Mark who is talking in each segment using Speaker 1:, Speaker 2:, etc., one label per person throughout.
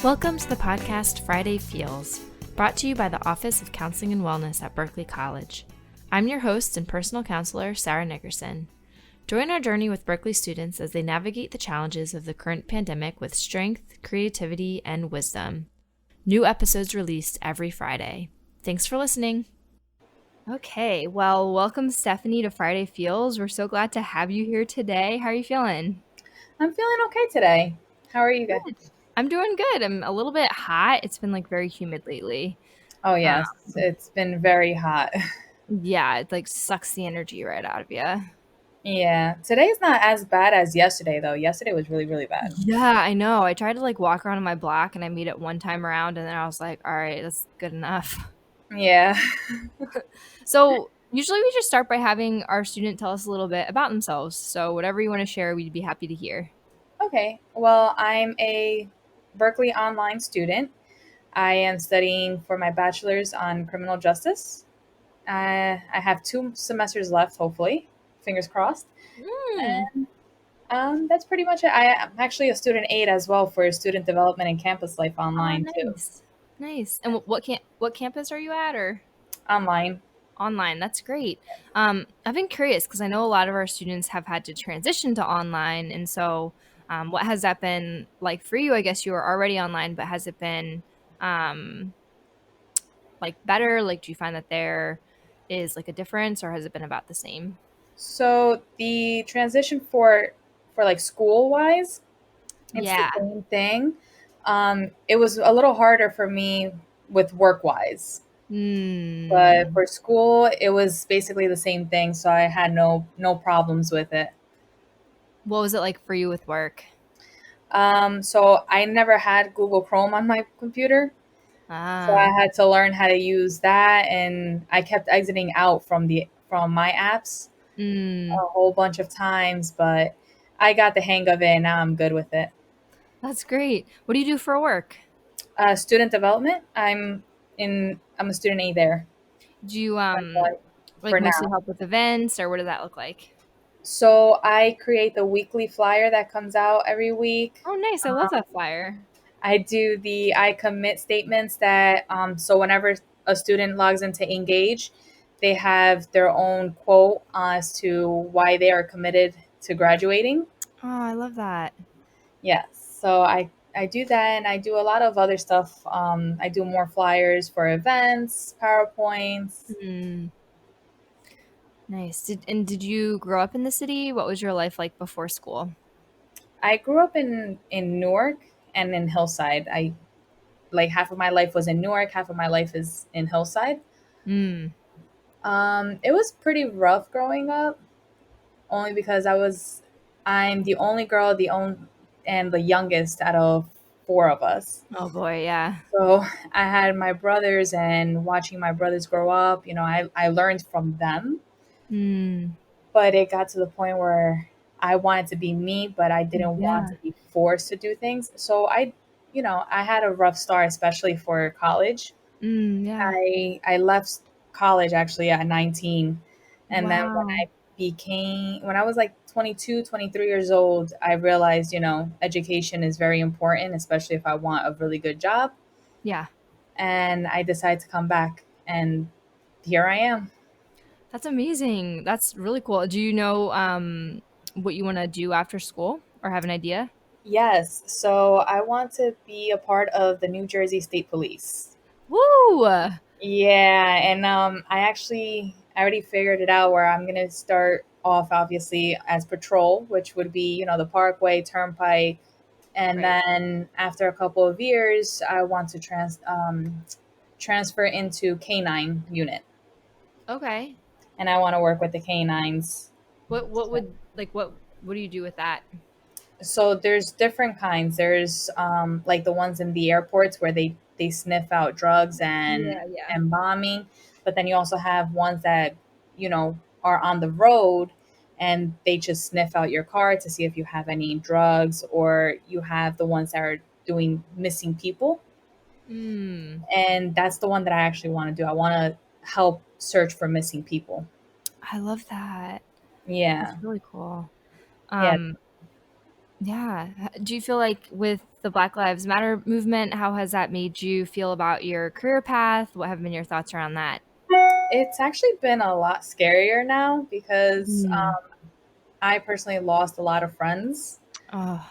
Speaker 1: Welcome to the podcast Friday Feels, brought to you by the Office of Counseling and Wellness at Berkeley College. I'm your host and personal counselor, Sarah Nickerson. Join our journey with Berkeley students as they navigate the challenges of the current pandemic with strength, creativity, and wisdom. New episodes released every Friday. Thanks for listening. Okay, well, welcome Stephanie to Friday Feels. We're so glad to have you here today. How are you feeling?
Speaker 2: I'm feeling okay today. How are you guys?
Speaker 1: Good. I'm doing good. I'm a little bit hot. It's been very humid lately.
Speaker 2: Oh yes, it's been very hot.
Speaker 1: Yeah, it sucks the energy right out of you.
Speaker 2: Yeah, today's not as bad as yesterday though. Yesterday was really, really bad.
Speaker 1: Yeah, I know. I tried to walk around in my block and I made it one time around and then I was like, all right, that's good enough.
Speaker 2: Yeah.
Speaker 1: So usually we just start by having our student tell us a little bit about themselves. So whatever you want to share, we'd be happy to hear.
Speaker 2: Okay. Well, I'm a Berkeley online student. I am studying for my bachelor's on criminal justice. I have 2 semesters left, hopefully. Fingers crossed. And that's pretty much it. I am actually a student aide as well for student development and campus life online too.
Speaker 1: Nice. Nice. And what campus are you at or?
Speaker 2: Online.
Speaker 1: Online. That's great. I've been curious because I know a lot of our students have had to transition to online. And so what has that been like for you? I guess you were already online, but has it been better? Do you find that there is a difference or has it been about the same?
Speaker 2: So the transition for school wise, it's the
Speaker 1: Yeah.
Speaker 2: same thing. It was a little harder for me with work wise, but for school, it was basically the same thing. So I had no problems with it.
Speaker 1: What was it like for you with work?
Speaker 2: So I never had Google Chrome on my computer, so I had to learn how to use that, and I kept exiting out from my apps a whole bunch of times, but I got the hang of it, and now I'm good with it.
Speaker 1: That's great. What do you do for work?
Speaker 2: Student development. I'm a student aide there.
Speaker 1: Do you
Speaker 2: For
Speaker 1: mostly
Speaker 2: now.
Speaker 1: help with events or what does that look like?
Speaker 2: So I create the weekly flyer that comes out every week.
Speaker 1: Oh, nice. I love that flyer.
Speaker 2: I do the I commit statements that so whenever a student logs into Engage, they have their own quote as to why they are committed to graduating.
Speaker 1: Oh, I love that.
Speaker 2: Yes. So I do that, and I do a lot of other stuff. I do more flyers for events, PowerPoints.
Speaker 1: Nice. Did you grow up in the city? What was your life like before school?
Speaker 2: I grew up in Newark and in Hillside. I like half of my life was in Newark, half of my life is in Hillside. It was pretty rough growing up, only because I'm the only girl, and the youngest out of 4 of us.
Speaker 1: Oh boy, yeah.
Speaker 2: So I had my brothers, and watching my brothers grow up, I learned from them. But it got to the point where I wanted to be me, but I didn't want to be forced to do things. So I had a rough start, especially for college.
Speaker 1: Yeah.
Speaker 2: I left college actually at 19. And then
Speaker 1: Wow.
Speaker 2: when I was 22, 23 years old, I realized, education is very important, especially if I want a really good job.
Speaker 1: Yeah.
Speaker 2: And I decided to come back, and here I am.
Speaker 1: That's amazing. That's really cool. Do you know what you want to do after school or have an idea?
Speaker 2: Yes. So I want to be a part of the New Jersey State Police.
Speaker 1: Woo!
Speaker 2: Yeah, and I already figured it out where I'm gonna start off obviously as patrol, which would be the Parkway Turnpike, and
Speaker 1: Right.
Speaker 2: then after a couple of years, I want to transfer into K9 unit,
Speaker 1: Okay.
Speaker 2: and I want to work with the K9s.
Speaker 1: What do you do with that?
Speaker 2: So there's different kinds. There's like the ones in the airports where they sniff out drugs and
Speaker 1: Yeah.
Speaker 2: bombing, but then you also have ones that are on the road, and they just sniff out your car to see if you have any drugs, or you have the ones that are doing missing people, and that's the one that I actually want to do. I want to help search for missing people.
Speaker 1: I love that.
Speaker 2: Yeah.
Speaker 1: That's really cool.
Speaker 2: Yeah.
Speaker 1: Um, Yeah. Do you feel like with the Black Lives Matter movement, how has that made you feel about your career path? What have been your thoughts around that?
Speaker 2: It's actually been a lot scarier now because
Speaker 1: Mm.
Speaker 2: I personally lost a lot of friends.
Speaker 1: Oh.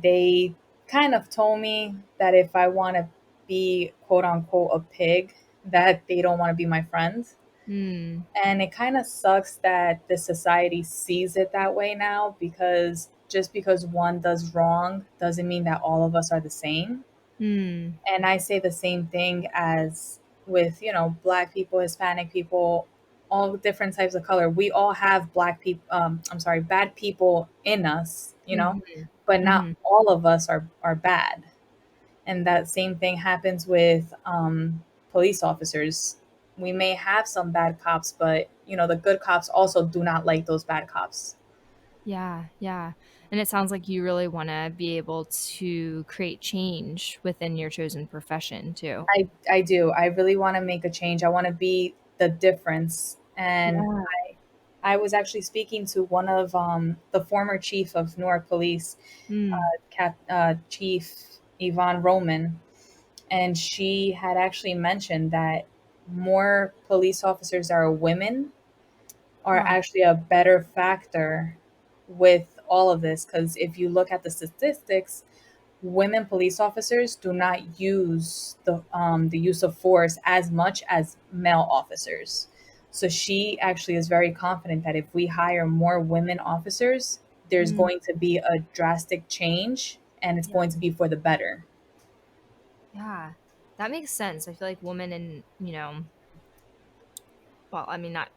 Speaker 2: They kind of told me that if I want to be quote unquote a pig, that they don't want to be my friend.
Speaker 1: Mm.
Speaker 2: And it kind of sucks that the society sees it that way now, because just because one does wrong doesn't mean that all of us are the same.
Speaker 1: Mm.
Speaker 2: And I say the same thing as with, black people, Hispanic people, all different types of color. We all have black people, I'm sorry, bad people in us,
Speaker 1: Mhm.
Speaker 2: but not
Speaker 1: Mhm.
Speaker 2: all of us are bad. And that same thing happens with police officers. We may have some bad cops, but the good cops also do not like those bad cops.
Speaker 1: Yeah, yeah. And it sounds like you really want to be able to create change within your chosen profession too.
Speaker 2: I do. I really want to make a change. I want to be the difference. And
Speaker 1: Yeah.
Speaker 2: I was actually speaking to one of the former chief of Newark Police,
Speaker 1: Mm.
Speaker 2: Chief Yvonne Roman, and she had actually mentioned that more police officers are women are
Speaker 1: Huh.
Speaker 2: actually a better factor with all of this, because if you look at the statistics, women police officers do not use the use of force as much as male officers. So she actually is very confident that if we hire more women officers, there's
Speaker 1: Mm.
Speaker 2: going to be a drastic change, and it's
Speaker 1: Yeah.
Speaker 2: going to be for the better.
Speaker 1: Yeah. That makes sense. I feel like women in, well, I mean, not,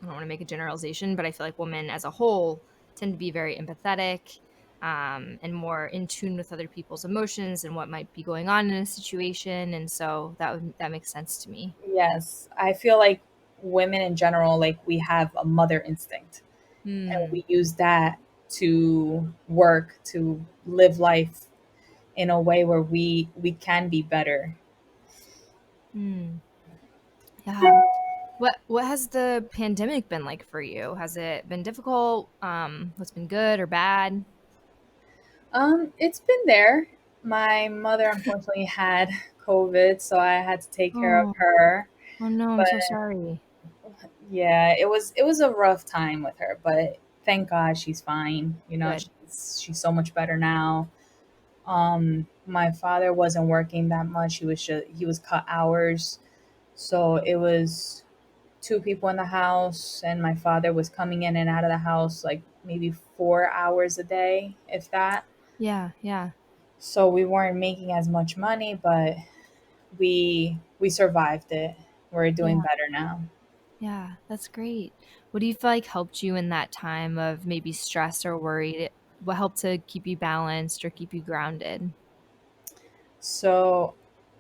Speaker 1: I don't want to make a generalization, but I feel like women as a whole tend to be very empathetic, and more in tune with other people's emotions and what might be going on in a situation. And so that makes sense to me.
Speaker 2: Yes, I feel like women in general, like, we have a mother instinct, and
Speaker 1: Mm.
Speaker 2: we use that to work, to live life in a way where we can be better.
Speaker 1: Mm. Yeah. What has the pandemic been like for you? Has it been difficult? What's been good or bad?
Speaker 2: It's been there. My mother unfortunately had COVID, so I had to take care of
Speaker 1: Oh,
Speaker 2: her.
Speaker 1: oh no, I'm
Speaker 2: But
Speaker 1: so sorry.
Speaker 2: yeah, it was a rough time with her, but thank God she's fine.
Speaker 1: Good.
Speaker 2: She's so much better now. My father wasn't working that much. He was cut hours, so it was two people in the house, and my father was coming in and out of the house like maybe 4 hours a day, if that.
Speaker 1: Yeah, yeah,
Speaker 2: So we weren't making as much money, but we survived it. We're doing
Speaker 1: yeah,
Speaker 2: better now.
Speaker 1: yeah. That's great. What do you feel like helped you in that time of maybe stress or worried? What helped to keep you balanced or keep you grounded?
Speaker 2: So,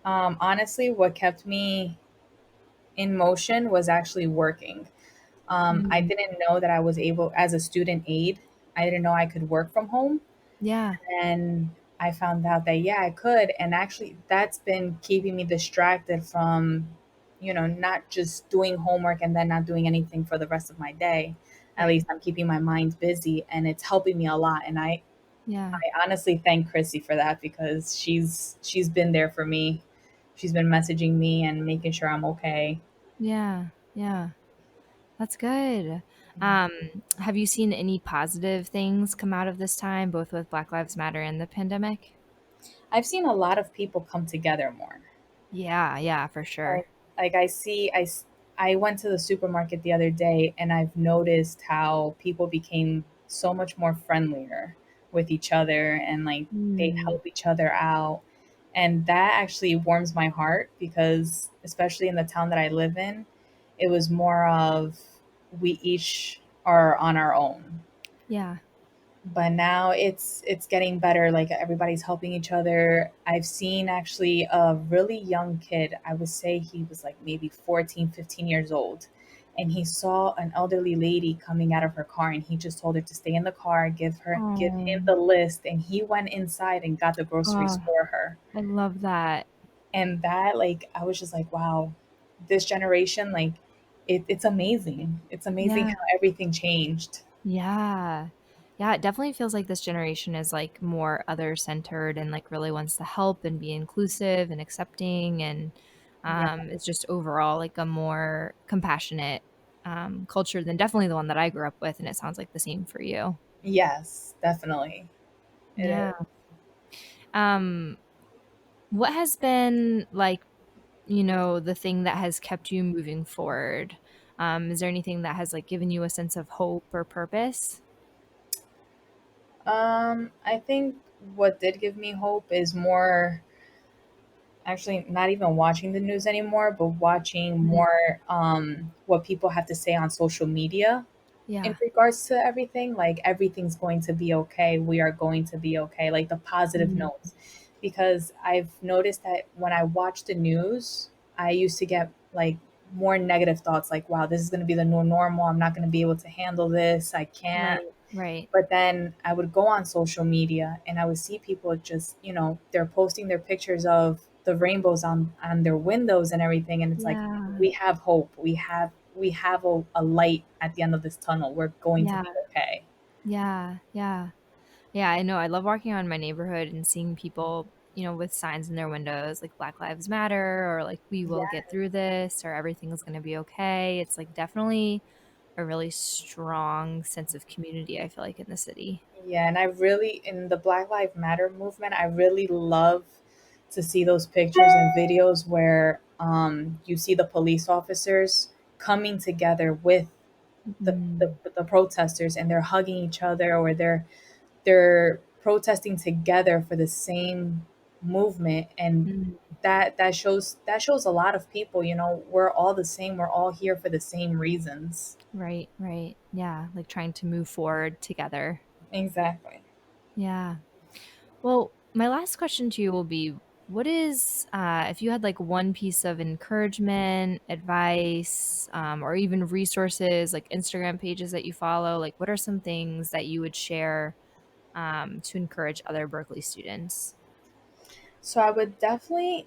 Speaker 2: honestly, what kept me in motion was actually working. I
Speaker 1: Mm.
Speaker 2: didn't know that I was able, as a student aide, I didn't know I could work from home.
Speaker 1: Yeah.
Speaker 2: And I found out that, yeah, I could. And actually, that's been keeping me distracted from, not just doing homework and then not doing anything for the rest of my day. At
Speaker 1: Right.
Speaker 2: least I'm keeping my mind busy, and it's helping me a lot. And
Speaker 1: Yeah.
Speaker 2: I honestly thank Chrissy for that, because she's been there for me. She's been messaging me and making sure I'm okay.
Speaker 1: Yeah. Yeah. That's good. Um, have you seen any positive things come out of this time, both with Black Lives Matter and the pandemic?
Speaker 2: I've seen a lot of people come together more.
Speaker 1: Yeah, yeah, for sure.
Speaker 2: Like, I went to the supermarket the other day, and I've noticed how people became so much more friendlier with each other, and like they
Speaker 1: Mm.
Speaker 2: help each other out. And that actually warms my heart, because especially in the town that I live in, it was more of we each are on our own.
Speaker 1: Yeah.
Speaker 2: But now it's getting better, like everybody's helping each other. I've seen actually a really young kid, I would say he was like maybe 14, 15 years old, and he saw an elderly lady coming out of her car, and he just told her to stay in the car, give him
Speaker 1: Oh,
Speaker 2: the list, and he went inside and got the groceries
Speaker 1: oh,
Speaker 2: for her.
Speaker 1: I love that.
Speaker 2: And that, like, I was just like, wow, this generation, like, it's amazing. It's amazing
Speaker 1: Yeah.
Speaker 2: how everything changed.
Speaker 1: Yeah. Yeah, it definitely feels like this generation is like more other centered and like really wants to help and be inclusive and accepting, and
Speaker 2: Yeah.
Speaker 1: it's just overall like a more compassionate culture than definitely the one that I grew up with, and it sounds like the same for you.
Speaker 2: Yes, definitely. It
Speaker 1: Yeah.
Speaker 2: is.
Speaker 1: Um, what has been like, the thing that has kept you moving forward? Is there anything that has like given you a sense of hope or purpose?
Speaker 2: I think what did give me hope is more actually not even watching the news anymore, but watching
Speaker 1: Mhm.
Speaker 2: more what people have to say on social media in
Speaker 1: Yeah.
Speaker 2: regards to everything. Like everything's going to be okay. We are going to be okay. Like the positive
Speaker 1: Mhm.
Speaker 2: notes. Because I've noticed that when I watch the news, I used to get like more negative thoughts like, wow, this is going to be the new normal. I'm not going to be able to handle this. I can't.
Speaker 1: Right. Right.
Speaker 2: But then I would go on social media and I would see people just, they're posting their pictures of the rainbows on their windows and everything. And it's like,
Speaker 1: Yeah.
Speaker 2: we have hope. We have a light at the end of this tunnel. We're going to
Speaker 1: Yeah.
Speaker 2: be okay.
Speaker 1: Yeah. Yeah. Yeah, I know. I love walking around my neighborhood and seeing people, with signs in their windows like Black Lives Matter or like we will
Speaker 2: Yeah.
Speaker 1: get through this or everything's going to be okay. It's like definitely a really strong sense of community, I feel like, in the city.
Speaker 2: Yeah, and I really, in the Black Lives Matter movement, I really love to see those pictures and videos where you see the police officers coming together with
Speaker 1: Mm,
Speaker 2: the protesters, and they're hugging each other, or they're protesting together for the same movement. And
Speaker 1: mm,
Speaker 2: that shows a lot of people, we're all the same, we're all here for the same reasons.
Speaker 1: right, right. Yeah, like trying to move forward together.
Speaker 2: Exactly.
Speaker 1: Yeah. Well, my last question to you will be, what is, if you had like one piece of encouragement, advice, or even resources, like Instagram pages that you follow, like what are some things that you would share to encourage other Berkeley students?
Speaker 2: So I would definitely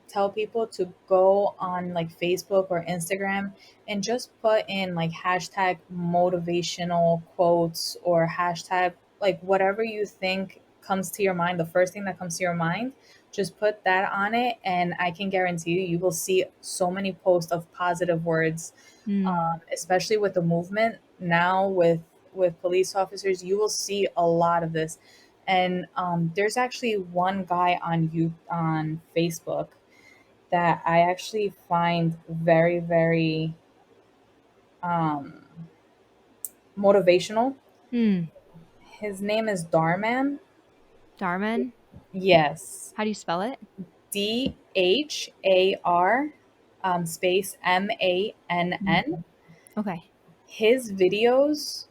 Speaker 2: tell people to go on like Facebook or Instagram and just put in like hashtag motivational quotes, or hashtag like whatever you think comes to your mind, the first thing that comes to your mind, just put that on it. And I can guarantee you will see so many posts of positive words,
Speaker 1: Mm,
Speaker 2: especially with the movement now with police officers. You will see a lot of this. And there's actually one guy on Facebook that I actually find very, very um, motivational.
Speaker 1: hmm.
Speaker 2: His name is Darman.
Speaker 1: Darman?
Speaker 2: Yes,
Speaker 1: How do you spell it?
Speaker 2: Dhar, space Mann.
Speaker 1: Mm, okay.
Speaker 2: His videos,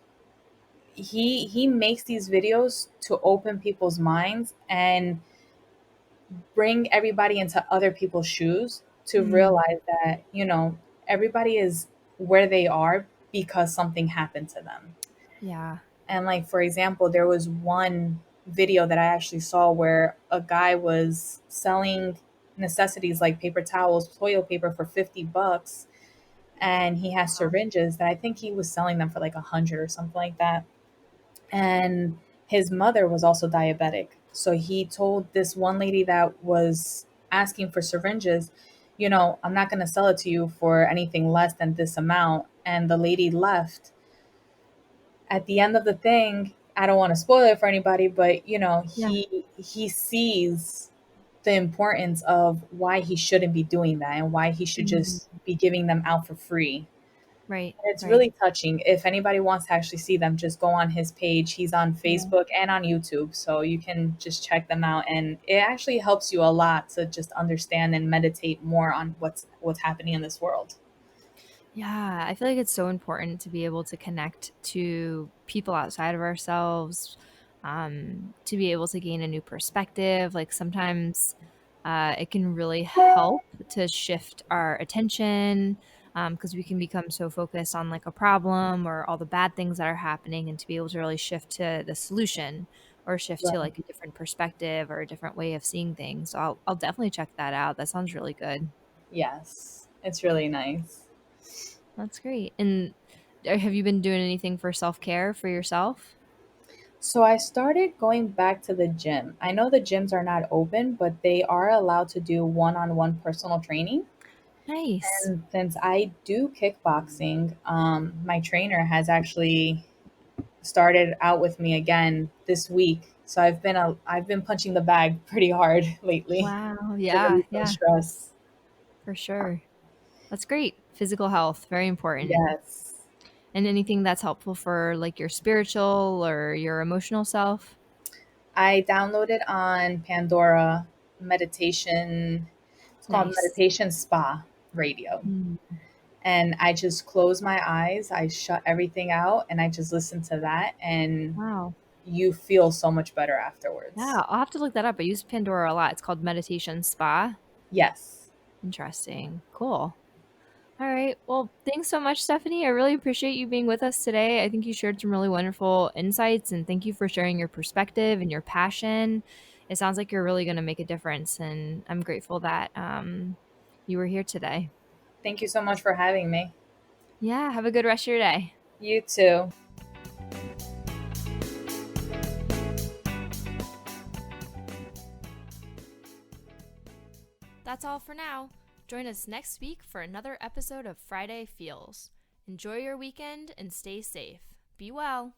Speaker 2: he makes these videos to open people's minds and bring everybody into other people's shoes, to
Speaker 1: Mm,
Speaker 2: realize that, everybody is where they are because something happened to them.
Speaker 1: yeah.
Speaker 2: And like for example, there was one video that I actually saw where a guy was selling necessities like paper towels, toilet paper for $50, and he has syringes that I think he was selling them for like 100 or something like that. And his mother was also diabetic. So he told this one lady that was asking for syringes, I'm not going to sell it to you for anything less than this amount. And the lady left. At the end of the thing, I don't want to spoil it for anybody, but
Speaker 1: Yeah.
Speaker 2: he sees the importance of why he shouldn't be doing that and why he should
Speaker 1: Mm,
Speaker 2: just be giving them out for free.
Speaker 1: right,
Speaker 2: It's
Speaker 1: right.
Speaker 2: really touching. If anybody wants to actually see them, just go on his page. He's on
Speaker 1: Yeah.
Speaker 2: Facebook and on YouTube, so you can just check them out. And it actually helps you a lot to just understand and meditate more on what's happening in this world.
Speaker 1: Yeah, I feel like it's so important to be able to connect to people outside of ourselves, to be able to gain a new perspective. Like sometimes it can really help to shift our attention because we can become so focused on like a problem or all the bad things that are happening, and to be able to really shift to the solution or shift to
Speaker 2: Right.
Speaker 1: like a different perspective or a different way of seeing things. So I'll definitely check that out. That sounds really good.
Speaker 2: Yes, it's really nice.
Speaker 1: That's great. And have you been doing anything for self-care for yourself?
Speaker 2: So I started going back to the gym. I know the gyms are not open, but they are allowed to do one-on-one personal training.
Speaker 1: Nice.
Speaker 2: And since I do kickboxing, my trainer has actually started out with me again this week. So I've been punching the bag pretty hard lately
Speaker 1: Wow.
Speaker 2: to
Speaker 1: Yeah.
Speaker 2: release some
Speaker 1: Yeah,
Speaker 2: stress.
Speaker 1: for sure. That's great. Physical health, very important.
Speaker 2: Yes.
Speaker 1: And anything that's helpful for like your spiritual or your emotional self?
Speaker 2: I downloaded on Pandora meditation. It's called
Speaker 1: Nice.
Speaker 2: Meditation Spa Radio.
Speaker 1: Mm.
Speaker 2: And I just close my eyes, I shut everything out, and I just listen to that. And
Speaker 1: Wow.
Speaker 2: you feel so much better afterwards.
Speaker 1: Yeah, I'll have to look that up. I use Pandora a lot. It's called Meditation Spa.
Speaker 2: Yes.
Speaker 1: Interesting. Cool. All right. Well, thanks so much, Stephanie. I really appreciate you being with us today. I think you shared some really wonderful insights, and thank you for sharing your perspective and your passion. It sounds like you're really going to make a difference, and I'm grateful that you were here today.
Speaker 2: Thank you so much for having me.
Speaker 1: Yeah. Have a good rest of your day.
Speaker 2: You too.
Speaker 1: That's all for now. Join us next week for another episode of Friday Feels. Enjoy your weekend and stay safe. Be well.